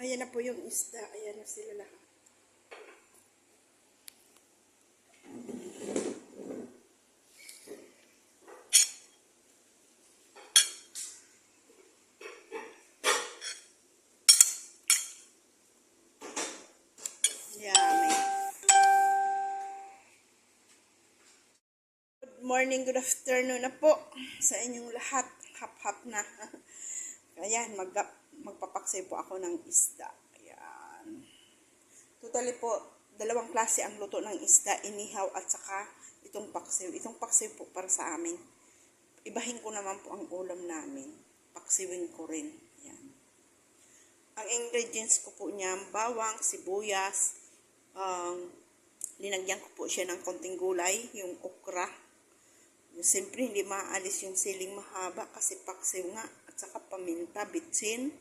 Ayan na po yung isda. Ayan na sila lahat. Yummy. Good morning, good afternoon na po sa inyong lahat. Hap-hap na. Ayan, magpapaksay po ako ng isda. Ayan. Totally po, dalawang klase ang luto ng isda, inihaw at saka itong paksiw. Itong paksiw po para sa amin. Ibahin ko naman po ang ulam namin. Paksiwin ko rin. Ayan. Ang ingredients ko po niya, bawang, sibuyas, linagyan ko po siya ng konting gulay, yung okra. Siyempre, hindi maalis yung siling mahaba kasi paksiw nga. At saka paminta, bitsin.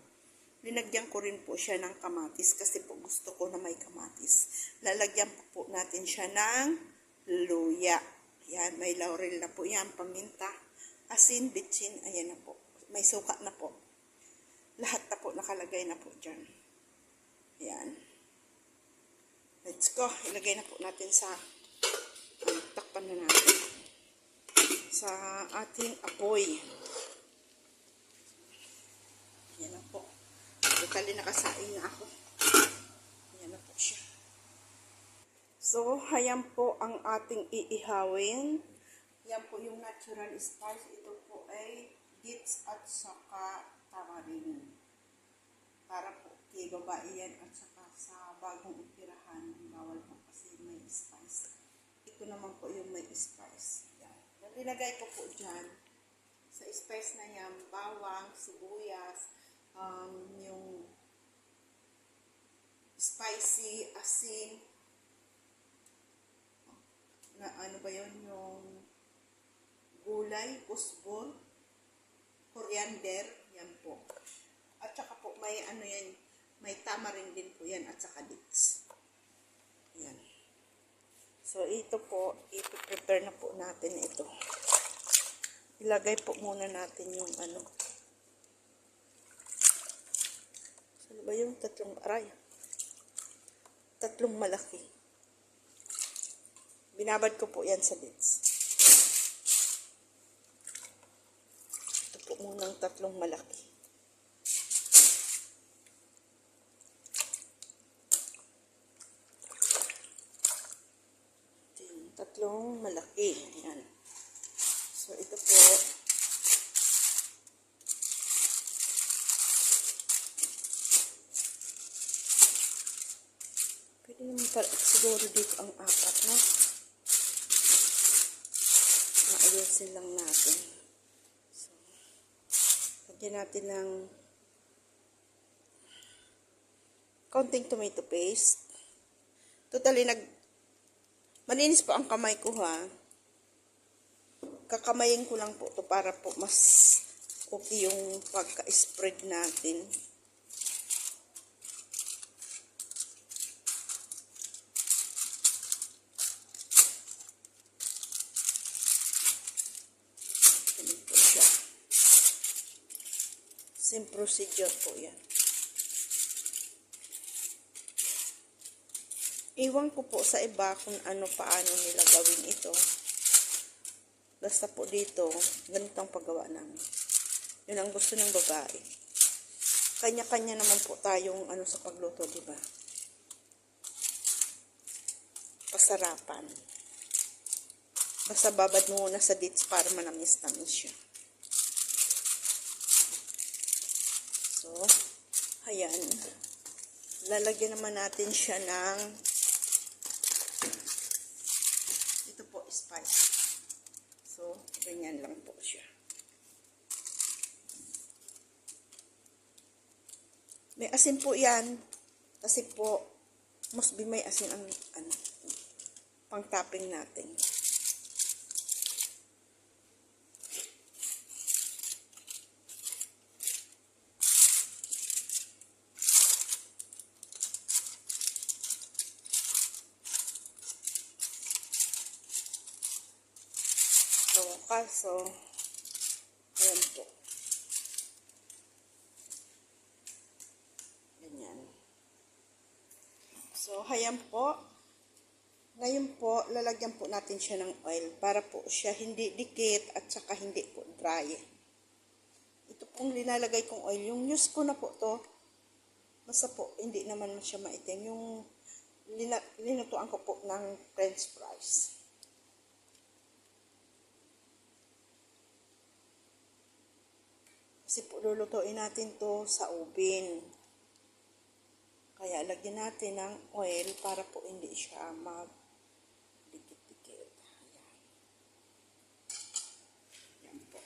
Linagyan ko rin po siya ng kamatis kasi po gusto ko na may kamatis. Lalagyan po natin siya ng luya. Yan, may laurel na po yan, paminta, asin, bitsin, ayan na po. May suka na po. Lahat na po nakalagay na po dyan. Ayan. Let's go. Ilagay na po natin sa takpan na natin. Sa ating apoy. Ayan na po. Totally nakasaing na ako. Ayan na po siya. So, ayan po ang ating iihawin. Yan po yung natural spice. Ito po ay dates at saka tamarind. Para po kay babae yan at saka sa bagong upirahan. Bawal po kasi may spice. Ito naman po yung may spice. Yan. Nilagay ko po dyan sa spice na yan, bawang, sibuyas, yung spicy, asin, na ano ba yun, yung gulay, kusbol, coriander, yan po. At saka po may ano yan, may tamarind din po yan at saka dates. Yan. So ito po, i-prepare na po natin ito. Ilagay po muna natin yung ano. Ano ba yung tatlong malaki. Binabad ko po yan sa dates. Ito po munang tatlong malaki. Tatlong malaki. Ayan. So, ito po. Pwede naman siguro dito ang apat, no? Maayusin lang natin. So, lagyan natin ng konting tomato paste. Totally malinis po ang kamay ko, ha. Kakamayin ko lang po to para po mas okay yung pagka-spread natin. Ganun po siya. Same procedure po yan. Iwan ko po sa iba kung paano nila gawin ito. Basta po dito, ganito ang paggawa namin. Yun ang gusto ng babae. Kanya-kanya naman po tayong sa pagluto, di ba? Pasarapan. Basta babad mo muna sa dates para manamis-tamis siya. So, ayan. Lalagyan naman natin siya ng ito po, spice. So, ganyan lang po siya. May asin po yan. Kasi po, must be may asin ang pang topping natin. So, ayan po. Ganyan. ayan po. Ngayon po, lalagyan po natin siya ng oil para po siya hindi dikit at saka hindi po dry. Ito pong linalagay kong oil. Yung use ko na po to. Basta po, hindi naman siya maitim. Yung linutuan ko po ng French fries. Kasi po, lulutuin natin to sa oven. Kaya lagyan natin ng oil para po hindi siya mag-dikit-dikit. Ayan. Ayan po.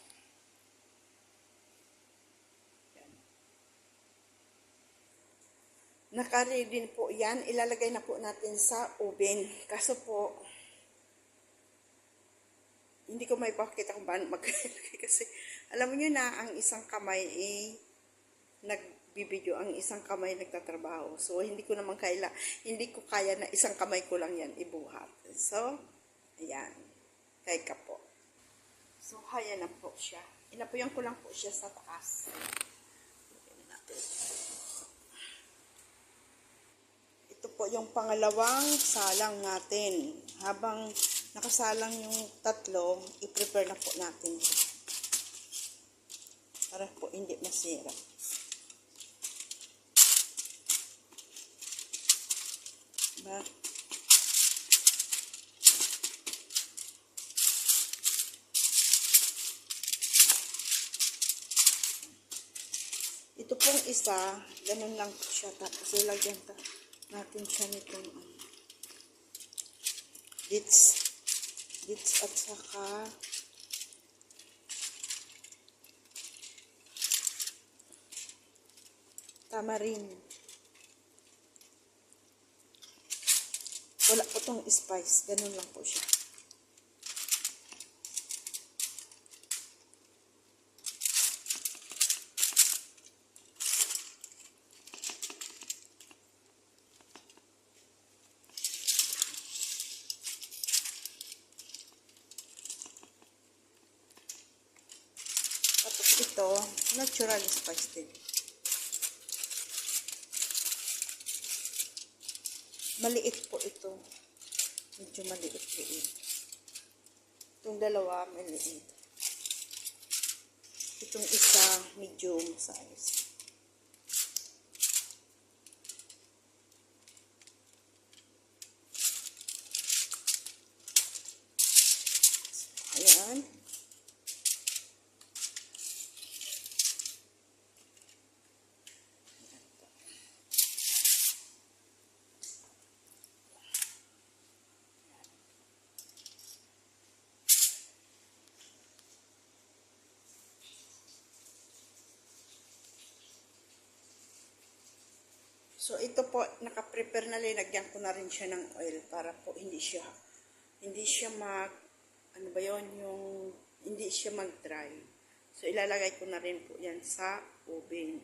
Ayan. Naka-ready din po yan. Ilalagay na po natin sa oven. Kaso po, hindi ko may pakita kung paano maglalagay kasi alam niyo na ang isang kamay nagbibideo, ang isang kamay nagtatrabaho. So hindi ko kaya na isang kamay ko lang yan ibuhat. So, ayan. Kaya ka po. So, ayan na po siya. Inapuyan ko lang po siya sa taas. Lagyan natin. Ito po yung pangalawang salang natin. Habang nakasalang yung tatlo, i-prepare na po natin para po hindi masira. Diba? Ito pong isa, ganun lang po siya. Tapos ilagyan natin siya nitong dates at saka tamarind. Wala po tong spice. Ganun lang po siya. Tapos ito, natural spice din. Maliit po ito. Medyo maliit-liit. Itong dalawa, maliit. Itong isa, medium size. Ayan. So, ito po, naka-prepare na linagyan ko na rin siya ng oil para po hindi siya hindi siya mag-dry. So, ilalagay ko na rin po yan sa oven.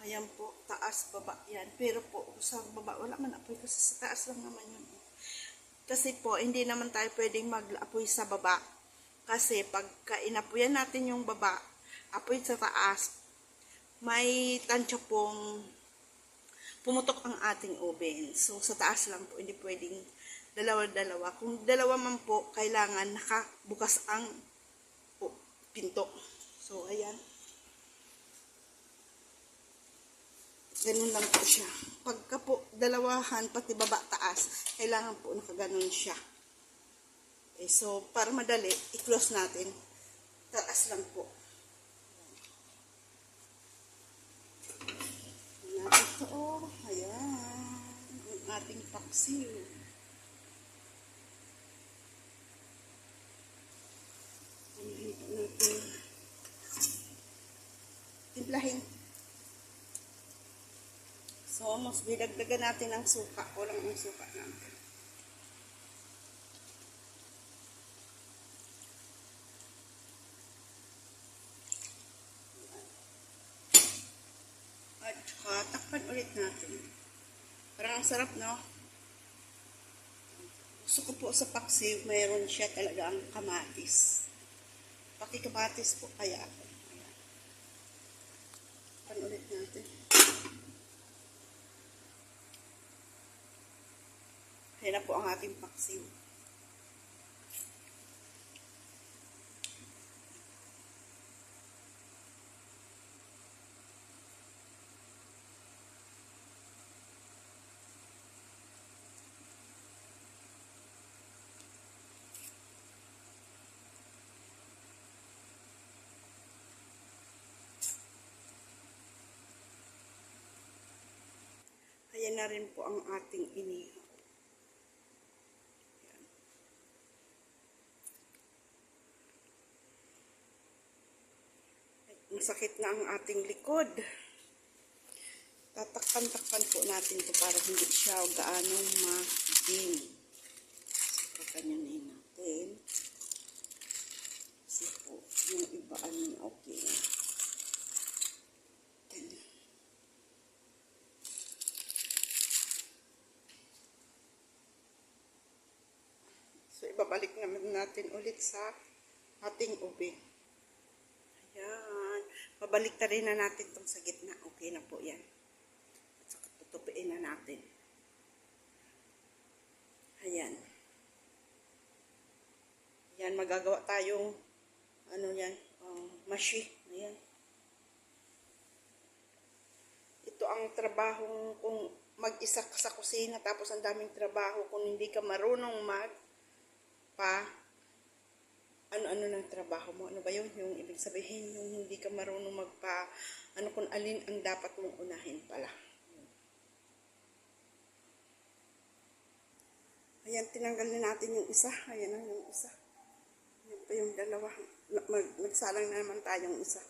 Ayan po, taas, baba yan. Pero po, sa baba, wala man apoy kasi sa taas lang naman yun. Kasi po, hindi naman tayo pwedeng mag-apoy sa baba. Kasi, pagka inapoyan natin yung baba, apoy sa taas, may tansya pong pumutok ang ating oven. So, sa taas lang po, hindi pwedeng dalawa-dalawa. Kung dalawa man po, kailangan nakabukas ang pinto. So, ayan. Ganun lang po siya. Pagka po dalawahan, pati baba taas, kailangan po nakaganon siya. Okay, so, para madali, i-close natin. Taas lang po. Ito, ayan, ang ating paksiw. Timplahin. So, mas dinagdagan natin ang suka. Kulang ang suka natin. At saka, takpan ulit natin. Parang ang sarap, no? Gusto ko po sa paksiw, mayroon siya talaga ang kamatis. Pakikamatis po kaya ako. Takpan ulit natin. Yan na po ang ating paksiw. Ayan na rin po ang ating inihaw. Masakit na ang ating likod. Tatakpan-takpan po natin ito para hindi siya gaanong ma-dim. So, kakanyanin natin. Kasi po, yung iba okay. So, ibabalik naman natin ulit sa ating ube. Ayan. Babalik na rin na natin itong sa gitna. Okay na po yan. At saka tutupiin na natin. Ayan. Ayan, magagawa tayong mashi. Ayan. Ito ang trabaho kung mag-isa sa kusina tapos ang daming trabaho kung hindi ka marunong ano ng trabaho mo. Ano ba yun? Yung ibig sabihin, yung hindi ka marunong kung alin ang dapat mong unahin pala. Ayan, tinanggal na natin yung isa. Ayan na yung isa. Ayan pa yung dalawa. Nagsalang na naman tayong isa.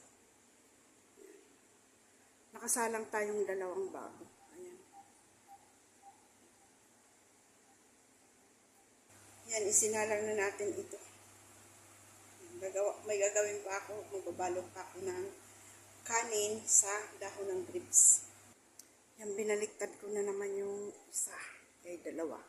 Ayan. Nakasalang tayong dalawang bago. Ayan. Ayan, isinalang na natin ito. May gagawin pa ako, magbabalot pa ako ng kanin sa dahon ng grapes. Yan, binaliktad ko na naman yung isa, ay dalawa.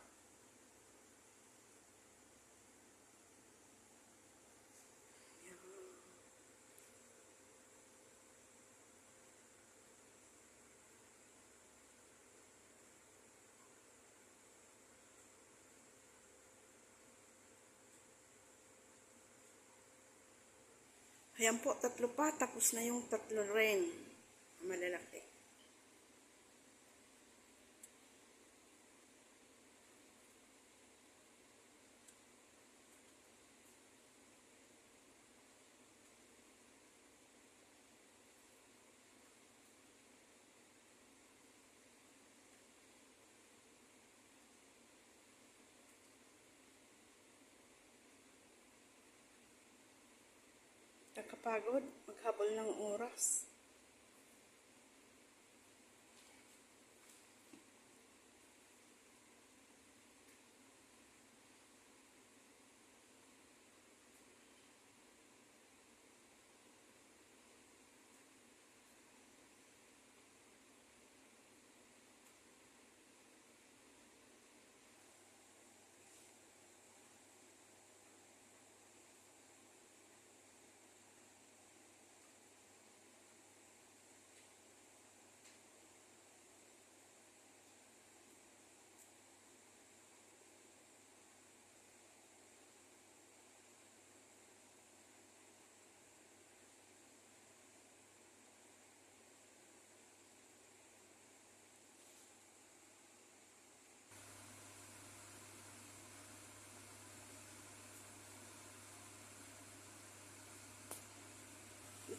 Ayan po, 3 pa. Tapos na yung 3 rin. Malalaki. Nakapagod, maghabol ng oras.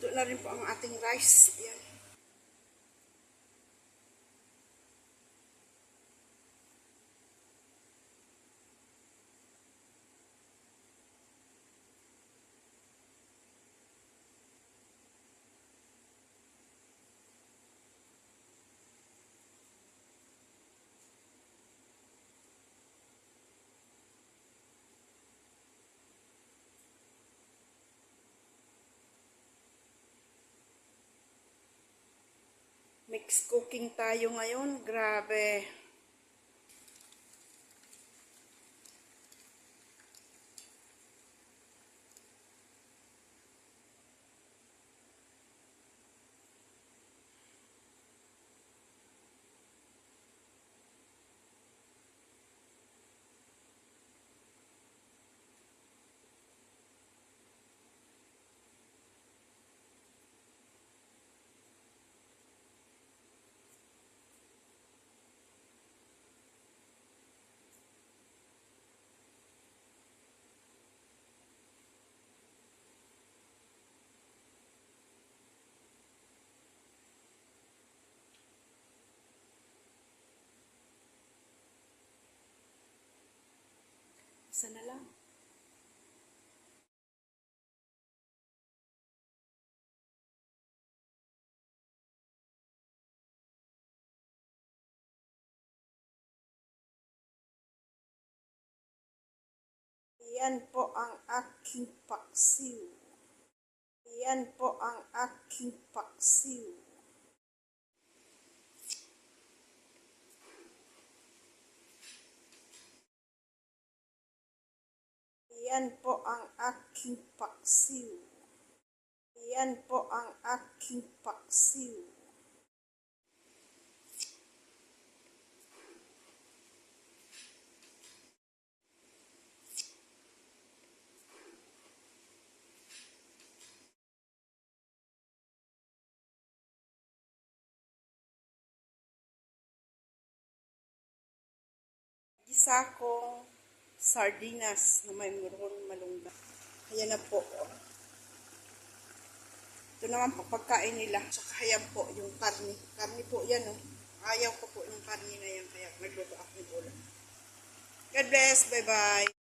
Ito na rin po ang ating rice. Ayan. Mix cooking tayo ngayon. Grabe. Isa na lang. Yan po ang aking paksiw. Yan po ang aking paksiw. Yan po ang aking paksiw. Yan po ang aking paksiw. Isa kong sardinas na may murong malungga. Ayan na po. Ito naman po pagkain nila. Tsaka ayan po yung karni. Karni po yan, oh. Ayaw ko po yung karni na yan. Kaya nagluto ako ng ulam. God bless. Bye-bye.